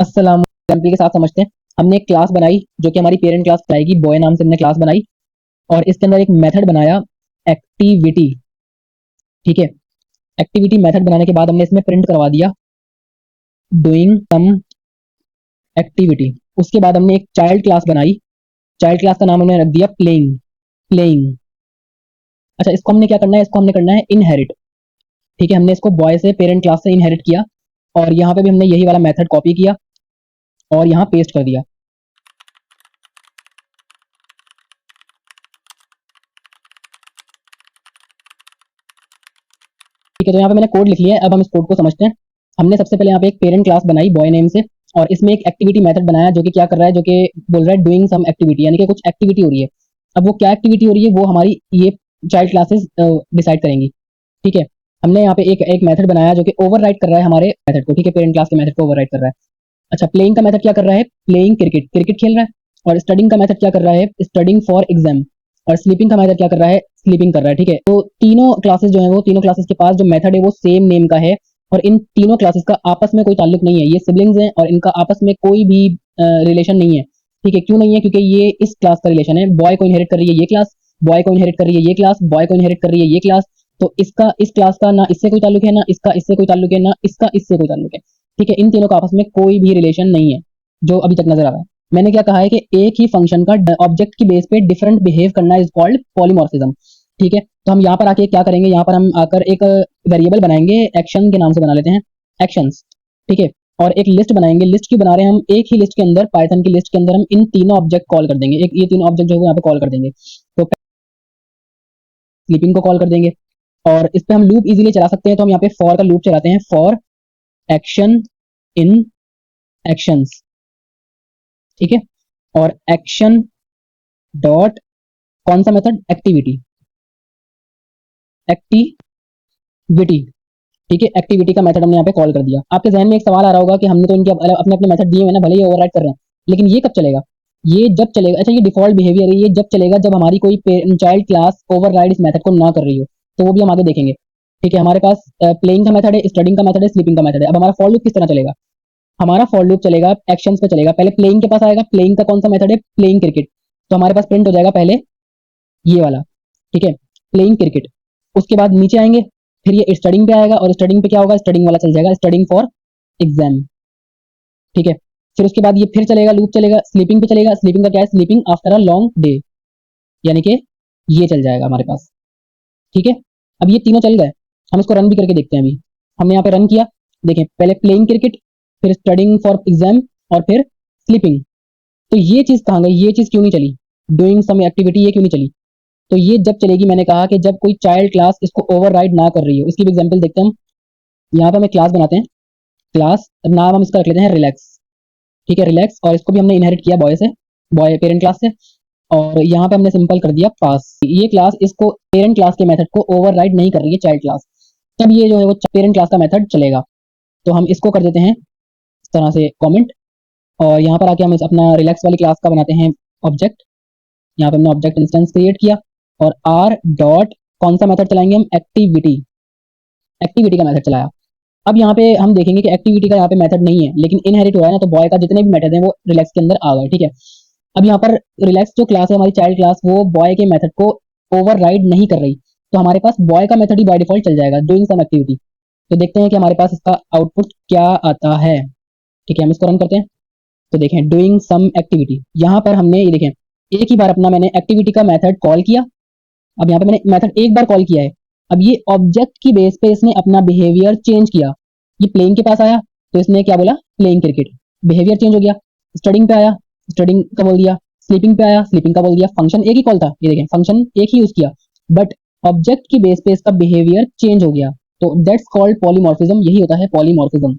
अस्सलाम एग्जाम्पल के साथ समझते हैं। हमने एक क्लास बनाई जो कि हमारी पेरेंट क्लास कहलाएगी। बॉय नाम से हमने क्लास बनाई और इसके अंदर एक मेथड बनाया एक्टिविटी। ठीक है, एक्टिविटी मेथड बनाने के बाद हमने इसमें प्रिंट करवा दिया डूइंग सम एक्टिविटी। उसके बाद हमने एक चाइल्ड क्लास बनाई। चाइल्ड क्लास का नाम हमने रख दिया प्लेइंग। प्लेइंग। अच्छा, इसको हमने क्या करना है, इसको हमने करना है इनहेरिट। ठीक है, हमने इसको बॉय से पेरेंट क्लास से इनहेरिट किया और यहाँ पे भी हमने यही वाला मेथड कॉपी किया और यहाँ पेस्ट कर दिया। ठीक है, तो यहाँ पे मैंने कोड लिख लिया है। अब हम इस कोड को समझते हैं। हमने सबसे पहले यहाँ पे एक पेरेंट क्लास बनाई बॉय नेम से और इसमें एक एक्टिविटी मेथड बनाया जो कि क्या कर रहा है, जो कि बोल रहा है डूइंग सम एक्टिविटी, यानी कि कुछ एक्टिविटी हो रही है। अब वो क्या एक्टिविटी हो रही है वो हमारी ये चाइल्ड क्लासेस डिसाइड करेंगी। ठीक है, हमने यहाँ पे एक एक मेथड बनाया जो कि ओवरराइड कर रहा है हमारे मेथड को। ठीक है, पेरेंट क्लास के मेथड को ओवरराइड कर रहा है। अच्छा, प्लेइंग का मेथड क्या कर रहा है, प्लेइंग क्रिकेट, क्रिकेट खेल रहा है। और स्टडिंग का मेथड क्या कर रहा है, स्टडिंग फॉर एग्जाम। और स्लीपिंग का मेथड क्या कर रहा है, स्लीपिंग कर रहा है। ठीक है, तो तीनों क्लासेस जो है वो तीनों क्लासेस के पास जो मेथड है वो सेम नेम का है और इन तीनों क्लासेस का आपस में कोई ताल्लुक नहीं है। ये सिबलिंग्स हैं और इनका आपस में कोई भी रिलेशन नहीं है। ठीक है, क्यों नहीं है, क्योंकि ये इस क्लास का रिलेशन है। बॉय को इनहेरिट कर रही है ये क्लास, बॉय को इनहेरिट कर रही है ये क्लास, बॉय को इनहेरिट कर रही है ये क्लास। तो इसका इस क्लास का ना इससे कोई ताल्लुक है, ना इसका इससे कोई ताल्लुक है, ना इसका इससे कोई ताल्लुक है। ठीक है, इन तीनों का आपस में कोई भी रिलेशन नहीं है जो अभी तक नजर आ रहा है। मैंने क्या कहा है कि एक ही फंक्शन का ऑब्जेक्ट की बेस पे डिफरेंट बिहेव करना इज कॉल्ड पॉलीमॉर्फिज्म। ठीक है, तो हम यहाँ पर आके क्या करेंगे, यहाँ पर हम आकर एक वेरिएबल बनाएंगे, एक्शन के नाम से बना लेते हैं, एक्शंस। ठीक है, और एक लिस्ट बनाएंगे। लिस्ट क्यों बना रहे हैं हम, एक ही लिस्ट के अंदर, पाइथन की लिस्ट के अंदर हम इन तीनों ऑब्जेक्ट कॉल कर देंगे। एक ये तीनों ऑब्जेक्ट जो है यहाँ पे कॉल कर देंगे। तो स्लीपिंग को कॉल कर देंगे और इस पे हम लूप इजीली चला सकते हैं। तो हम यहाँ पे फॉर का लूप चलाते हैं, फॉर एक्शन इन एक्शंस। ठीक है, और एक्शन डॉट कौन सा मेथड, एक्टिविटी, एक्टिविटी। ठीक है, एक्टिविटी का मेथड हमने यहाँ पे कॉल कर दिया। आपके जहन में एक सवाल आ रहा होगा कि हमने तो इनके अपने अपने मेथड दिए हुए ना, भले ही ओवरराइड कर रहे हैं, लेकिन ये कब चलेगा, ये जब चलेगा। अच्छा, ये डिफॉल्ट बिहेवियर है, ये जब चलेगा जब हमारी कोई चाइल्ड क्लास ओवरराइड इस मेथड को ना कर रही हो, तो वो भी हम आगे देखेंगे। ठीक है, हमारे पास प्लेइंग का मेथड है, स्टडिंग का मेथड है, स्लीपिंग का मेथड है। अब हमारा फॉर लूप किस तरह चलेगा, हमारा फॉर लूप चलेगा एक्शंस पे चलेगा। पहले प्लेइंग के पास आएगा, प्लेइंग का कौन सा मेथड है, प्लेइंग क्रिकेट। तो हमारे पास प्रिंट हो जाएगा पहले ये वाला। ठीक है, प्लेइंग क्रिकेट। उसके बाद नीचे आएंगे, फिर ये स्टडिंग पे आएगा और स्टडिंग पे क्या होगा, स्टडिंग वाला चल जाएगा, स्टडिंग फॉर एग्जाम। ठीक है, फिर उसके बाद ये फिर चलेगा, लूप चलेगा, स्लीपिंग पे चलेगा। स्लीपिंग का क्या है, sleeping after a long day, यानी कि ये चल जाएगा हमारे पास। ठीक है, अब ये तीनों चल गए, हम इसको रन भी करके देखते हैं। अभी हमने यहाँ पे रन किया, देखें, पहले प्लेइंग क्रिकेट, फिर स्टडिंग फॉर एग्जाम और फिर स्लीपिंग। तो ये चीज कहाँ गई, ये चीज क्यों नहीं चली, डूइंग सम एक्टिविटी, ये क्यों नहीं चली। तो ये जब चलेगी, मैंने कहा कि जब कोई चाइल्ड क्लास इसको ओवरराइड ना कर रही हो। इसकी भी एग्जांपल देखते हैं हम। यहाँ पे हमें क्लास बनाते हैं, क्लास नाम हम इसका रख लेते हैं रिलैक्स। ठीक है, रिलैक्स, और इसको भी हमने इनहेरिट किया बॉय से, बॉय पेरेंट क्लास से। और यहाँ पे हमने सिंपल कर दिया पास। ये क्लास इसको पेरेंट क्लास के मेथड को ओवरराइड नहीं कर रही है चाइल्ड क्लास, तब ये जो है वो पेरेंट क्लास का मेथड चलेगा। तो हम इसको कर देते हैं इस तरह से कॉमेंट, और यहाँ पर आके हम अपना रिलैक्स वाली क्लास का बनाते हैं ऑब्जेक्ट। यहाँ पे हमने ऑब्जेक्ट इंस्टेंस क्रिएट किया और आर डॉट कौन सा मेथड चलाएंगे हम, एक्टिविटी, एक्टिविटी का मेथड चलाया। अब यहाँ पे हम देखेंगे कि एक्टिविटी का यहाँ पे मेथड नहीं है, लेकिन इनहेरिट हुआ है ना, तो बॉय का जितने भी मेथड है वो रिलैक्स के अंदर आ गए। ठीक है, अब यहाँ पर रिलैक्स जो क्लास है हमारी चाइल्ड क्लास, वो बॉय के मेथड को ओवरराइड नहीं कर रही, तो हमारे पास बॉय का मेथड ही बाय डिफॉल्ट चल जाएगा, डूइंग सम एक्टिविटी। तो देखते हैं कि हमारे पास इसका आउटपुट क्या आता है। ठीक है, हम इसको रन करते हैं, तो देखें डूइंग सम एक्टिविटी। यहाँ पर हमने ये देखें, एक ही बार अपना मैंने एक्टिविटी का मेथड कॉल किया। अब यहाँ पे मैंने मेथड एक बार कॉल किया है, अब ये ऑब्जेक्ट की बेस पे इसने अपना बिहेवियर चेंज किया। ये प्लेइंग के पास आया तो इसने क्या बोला, प्लेइंग क्रिकेट, बिहेवियर चेंज हो गया। स्टडिंग पे आया, स्टडिंग का बोल दिया। स्लीपिंग पे आया, स्लीपिंग का बोल दिया। फंक्शन एक ही कॉल था, ये देखें फंक्शन एक ही यूज किया, बट ऑब्जेक्ट की बेस पे इसका बिहेवियर चेंज हो गया। तो दैट्स कॉल्ड पॉलीमॉर्फिज्म, यही होता है पॉलीमॉर्फिज्म।